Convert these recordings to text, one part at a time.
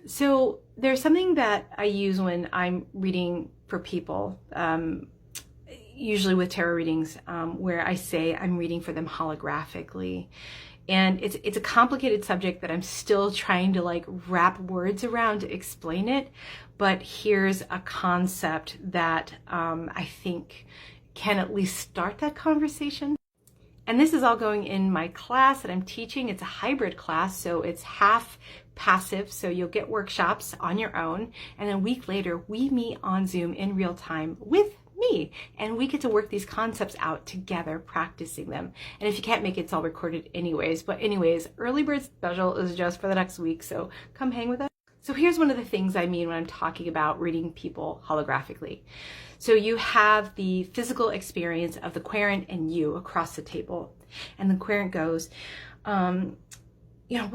So there's something that I use when I'm reading for people, usually with tarot readings, where I say I'm reading for them holographically. And it's a complicated subject that I'm still trying to like wrap words around to explain it. But here's a concept that I think can at least start that conversation. And this is all going in my class that I'm teaching. It's a hybrid class, so it's half passive, so you'll get workshops on your own. And then a week later, we meet on Zoom in real time with me, and we get to work these concepts out together, practicing them. And if you can't make it, it's all recorded anyways. But anyways, early bird special is just for the next week, so come hang with us. So here's one of the things I mean when I'm talking about reading people holographically. So you have the physical experience of the querent and you across the table. And the querent goes, will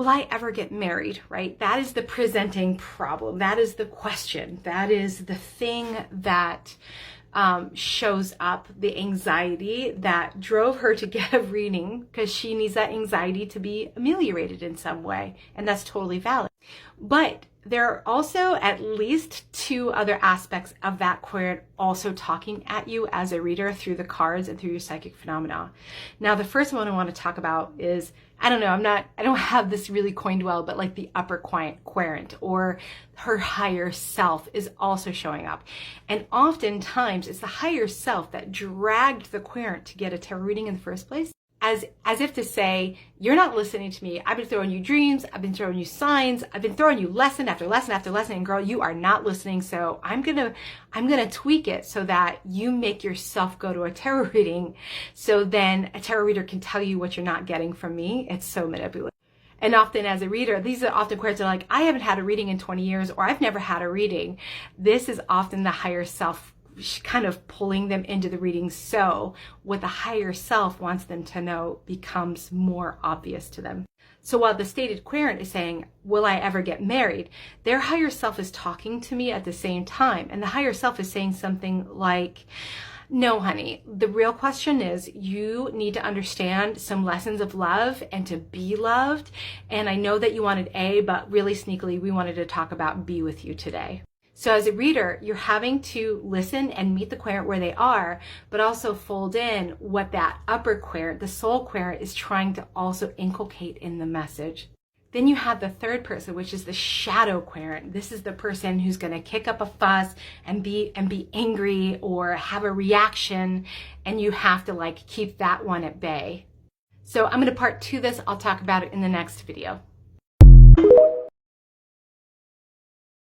I ever get married, right? That is the presenting problem. That is the question. That is the thing that shows up, the anxiety that drove her to get a reading, because she needs that anxiety to be ameliorated in some way. And that's totally valid. But there are also at least two other aspects of that querent also talking at you as a reader through the cards and through your psychic phenomena. Now, the first one I want to talk about is, I don't have this really coined well, but like the upper querent or her higher self is also showing up. And oftentimes it's the higher self that dragged the querent to get a tarot reading in the first place. As if to say, you're not listening to me. I've been throwing you dreams. I've been throwing you signs. I've been throwing you lesson after lesson after lesson. And girl, you are not listening. So I'm gonna tweak it so that you make yourself go to a tarot reading. So then a tarot reader can tell you what you're not getting from me. It's so manipulative. And often as a reader, these are often querents are like, I haven't had a reading in 20 years, or I've never had a reading. This is often the higher self kind of pulling them into the reading, so what the higher self wants them to know becomes more obvious to them. So while the stated querent is saying, will I ever get married? Their higher self is talking to me at the same time. And the higher self is saying something like, no, honey, the real question is you need to understand some lessons of love and to be loved. And I know that you wanted A, but really sneakily, we wanted to talk about B with you today. So as a reader, you're having to listen and meet the querent where they are, but also fold in what that upper querent, the soul querent, is trying to also inculcate in the message. Then you have the third person, which is the shadow querent. This is the person who's going to kick up a fuss and be angry or have a reaction, and you have to like keep that one at bay. So I'm going to part 2 this. I'll talk about it in the next video.